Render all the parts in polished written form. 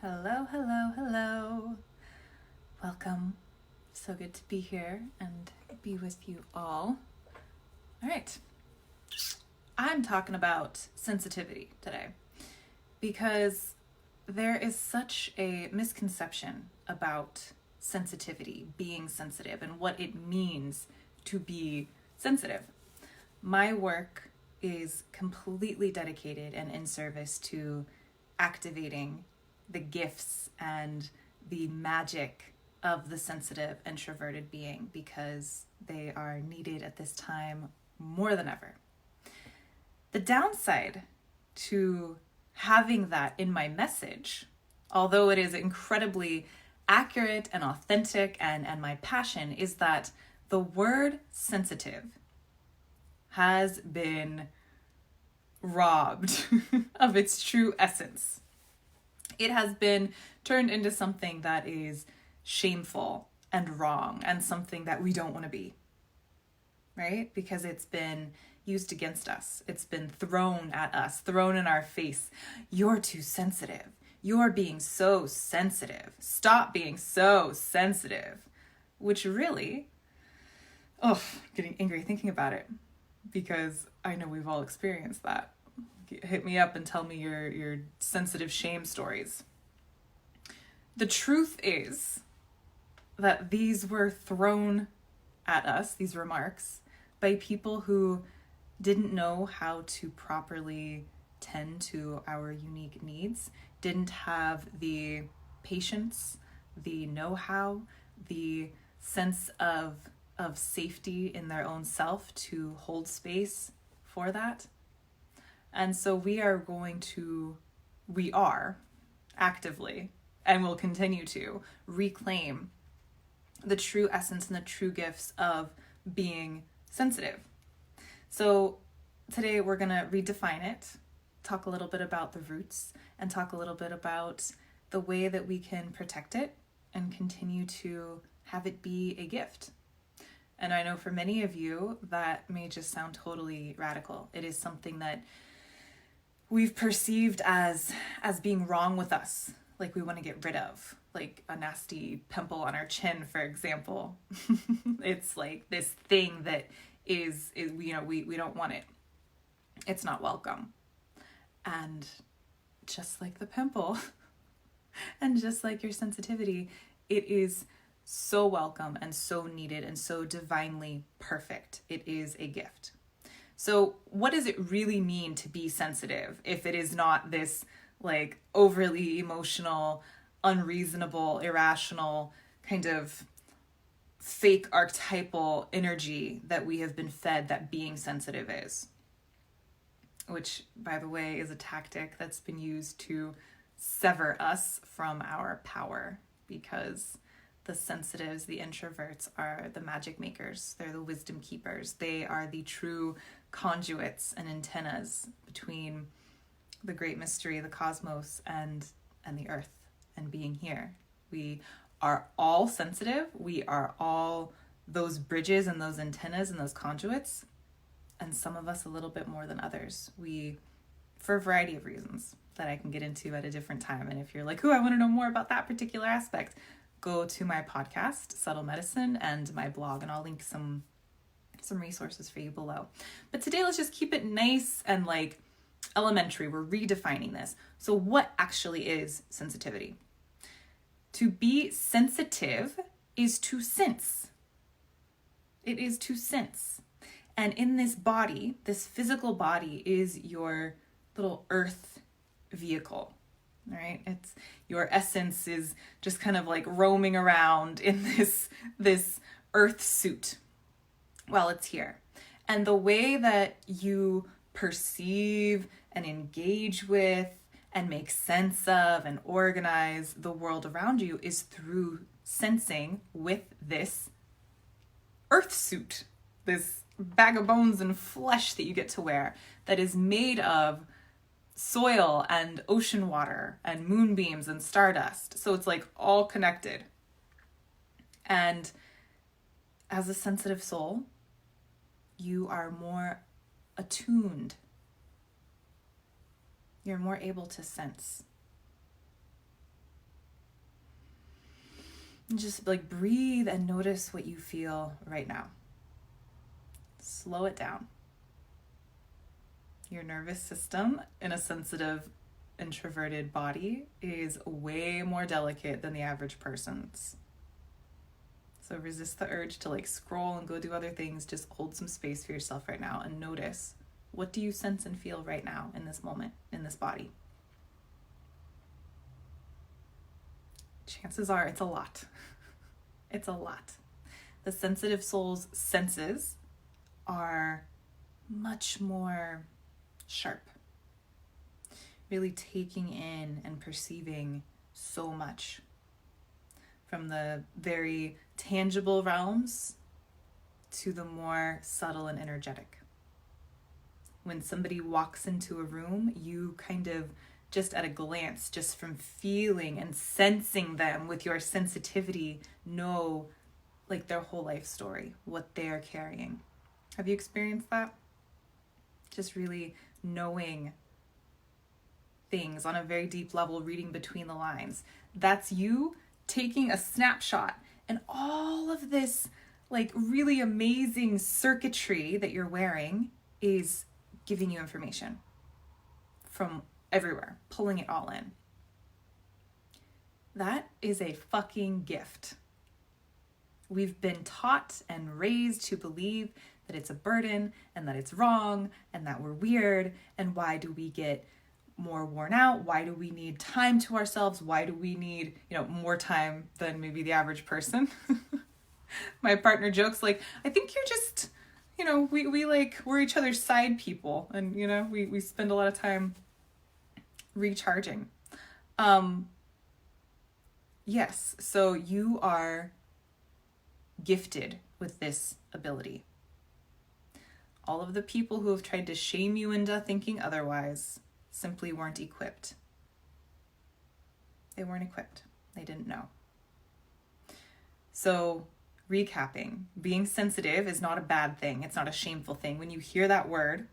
Hello, hello, hello. Welcome. So good to be here and be with you all. All right. I'm talking about sensitivity today because there is such a misconception about sensitivity, being sensitive, and what it means to be sensitive. My work is completely dedicated and in service to activating the gifts and the magic of the sensitive introverted being because they are needed at this time more than ever. The downside to having that in my message, although it is incredibly accurate and authentic and my passion, is that the word sensitive has been robbed of its true essence. It has been turned into something that is shameful and wrong and something that we don't want to be, right? Because it's been used against us. It's been thrown at us, thrown in our face. You're too sensitive. You're being so sensitive. Stop being so sensitive. Which really, getting angry thinking about it because I know we've all experienced that. Hit me up and tell me your sensitive shame stories. The truth is that these were thrown at us, these remarks, by people who didn't know how to properly tend to our unique needs, didn't have the patience, the know-how, the sense of safety in their own self to hold space for that. And so we are actively, and will continue to reclaim the true essence and the true gifts of being sensitive. So today we're going to redefine it, talk a little bit about the roots, and talk a little bit about the way that we can protect it and continue to have it be a gift. And I know for many of you that may just sound totally radical. It is something that we've perceived as being wrong with us, like we want to get rid of, like a nasty pimple on our chin, for example. It's like this thing that is we don't want it. It's not welcome. And just like the pimple and just like your sensitivity, it is so welcome and so needed and so divinely perfect. It is a gift. So what does it really mean to be sensitive if it is not this like overly emotional, unreasonable, irrational kind of fake archetypal energy that we have been fed that being sensitive is? Which, by the way, is a tactic that's been used to sever us from our power, because the sensitives, the introverts, are the magic makers. They're the wisdom keepers. They are the true conduits and antennas between the great mystery, the cosmos, and the earth, and being here. We are all sensitive. We are all those bridges and those antennas and those conduits, and some of us a little bit more than others. For a variety of reasons that I can get into at a different time. And if you're like, I want to know more about that particular aspect, go to my podcast, Subtle Medicine, and my blog, and I'll link some resources for you below. But today, let's just keep it nice and like elementary. We're redefining this. So what actually is sensitivity? To be sensitive is to sense. It is to sense. And in this body, this physical body is your little earth vehicle. Right? It's your essence is just kind of like roaming around in this earth suit while it's here. And the way that you perceive and engage with and make sense of and organize the world around you is through sensing with this earth suit, this bag of bones and flesh that you get to wear that is made of soil and ocean water and moonbeams and stardust. So it's like all connected. And as a sensitive soul, you are more attuned. You're more able to sense. Just like breathe and notice what you feel right now. Slow it down. Your nervous system in a sensitive, introverted body is way more delicate than the average person's. So resist the urge to like scroll and go do other things. Just hold some space for yourself right now and notice, what do you sense and feel right now in this moment, in this body? Chances are it's a lot. It's a lot. The sensitive soul's senses are much more sharp, really taking in and perceiving so much, from the very tangible realms to the more subtle and energetic. When somebody walks into a room, you kind of just at a glance, just from feeling and sensing them with your sensitivity, know like their whole life story, what they're carrying. Have you experienced that? Just really knowing things on a very deep level, reading between the lines. That's you taking a snapshot, and all of this like really amazing circuitry that you're wearing is giving you information from everywhere, pulling it all in. That is a fucking gift. We've been taught and raised to believe that it's a burden and that it's wrong and that we're weird. And why do we get more worn out? Why do we need time to ourselves? Why do we need, more time than maybe the average person? My partner jokes like, I think you're just, we're each other's side people. And, we spend a lot of time recharging. Yes, so you are gifted with this ability. All of the people who have tried to shame you into thinking otherwise simply weren't equipped. They weren't equipped. They didn't know. So, recapping, being sensitive is not a bad thing. It's not a shameful thing. When you hear that word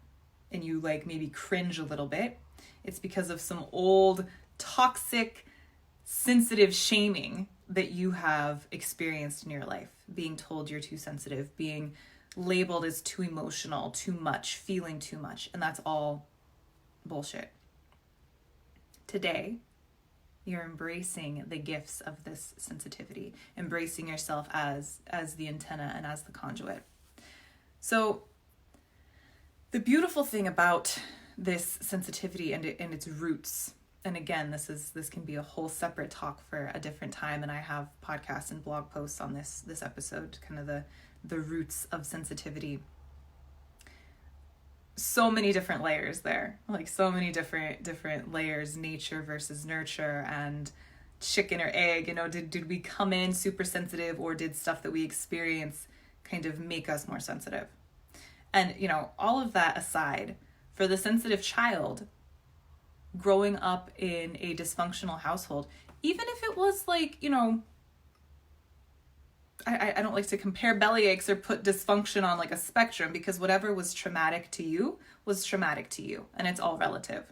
and you maybe cringe a little bit, it's because of some old toxic sensitive shaming that you have experienced in your life. Being told you're too sensitive, being labeled as too emotional, too much, feeling too much. And that's all bullshit. Today, you're embracing the gifts of this sensitivity, embracing yourself as the antenna and as the conduit. So the beautiful thing about this sensitivity and its roots, and again, this can be a whole separate talk for a different time, and I have podcasts and blog posts on this episode, kind of the roots of sensitivity. So many different layers there, so many different layers, nature versus nurture, and chicken or egg, did we come in super sensitive, or did stuff that we experience kind of make us more sensitive? And, all of that aside, for the sensitive child, growing up in a dysfunctional household, even if it was I don't like to compare belly aches or put dysfunction on a spectrum, because whatever was traumatic to you was traumatic to you, and it's all relative.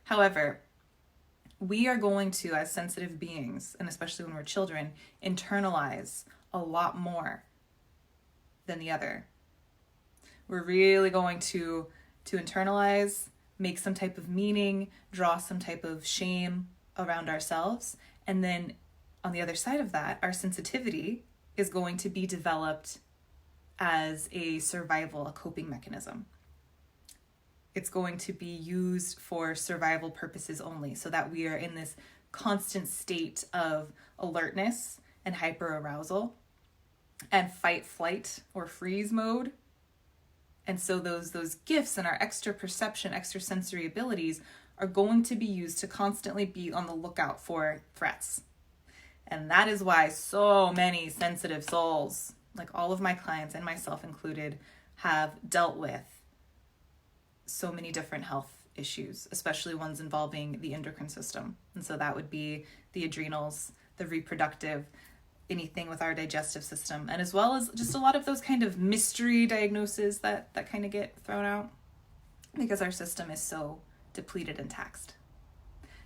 However, we are going to, as sensitive beings, and especially when we're children, internalize a lot more than the other. We're really going to internalize, make some type of meaning, draw some type of shame around ourselves. And then on the other side of that, our sensitivity is going to be developed as a survival, a coping mechanism. It's going to be used for survival purposes only, so that we are in this constant state of alertness and hyperarousal and fight, flight, or freeze mode. And so those gifts and our extra perception, extra sensory abilities are going to be used to constantly be on the lookout for threats. And that is why so many sensitive souls, all of my clients and myself included, have dealt with so many different health issues, especially ones involving the endocrine system. And so that would be the adrenals, the reproductive, anything with our digestive system, and as well as just a lot of those kind of mystery diagnoses that kind of get thrown out because our system is so depleted and taxed.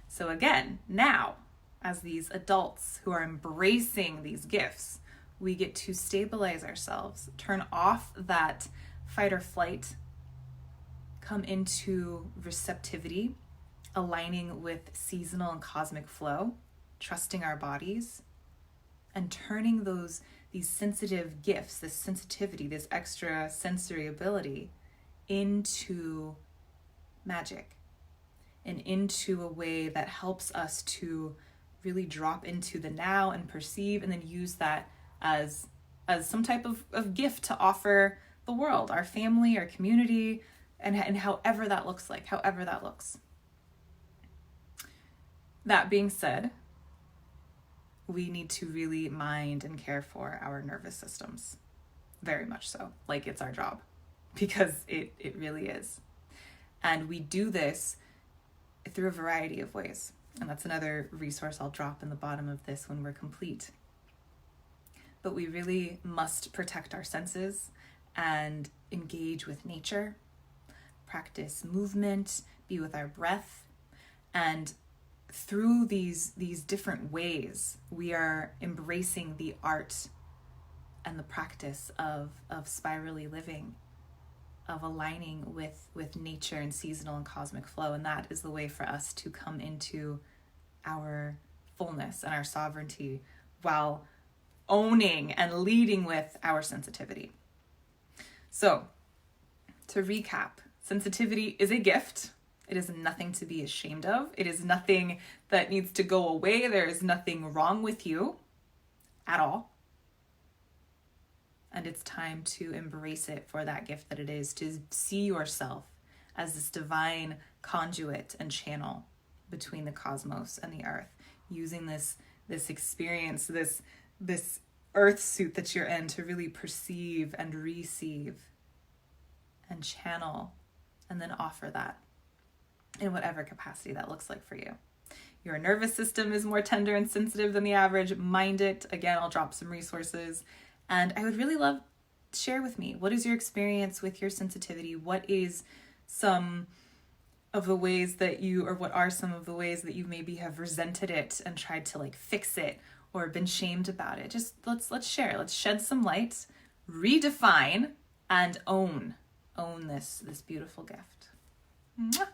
So again, now as these adults who are embracing these gifts, we get to stabilize ourselves, turn off that fight or flight, come into receptivity, aligning with seasonal and cosmic flow, trusting our bodies, and turning these sensitive gifts, this sensitivity, this extra sensory ability into magic and into a way that helps us to really drop into the now and perceive, and then use that as some type of gift to offer the world, our family, our community, and however that looks like, however that looks. That being said, we need to really mind and care for our nervous systems. Very much so. Like it's our job. Because it really is. And we do this through a variety of ways. And that's another resource I'll drop in the bottom of this when we're complete. But we really must protect our senses and engage with nature, practice movement, be with our breath, and through these different ways, we are embracing the art and the practice of spirally living, of aligning with nature and seasonal and cosmic flow. And that is the way for us to come into our fullness and our sovereignty while owning and leading with our sensitivity. So, to recap, sensitivity is a gift. It is nothing to be ashamed of. It is nothing that needs to go away. There is nothing wrong with you at all. And it's time to embrace it for that gift that it is, to see yourself as this divine conduit and channel between the cosmos and the earth, using this experience, this earth suit that you're in to really perceive and receive and channel and then offer that in whatever capacity that looks like for you. Your nervous system is more tender and sensitive than the average. Mind it. Again, I'll drop some resources. And I would really love to share with me, what is your experience with your sensitivity? What is some of the ways that what are some of the ways that you maybe have resented it and tried to fix it or been shamed about it? Just let's share. Let's shed some light, redefine, and own this beautiful gift. Mwah.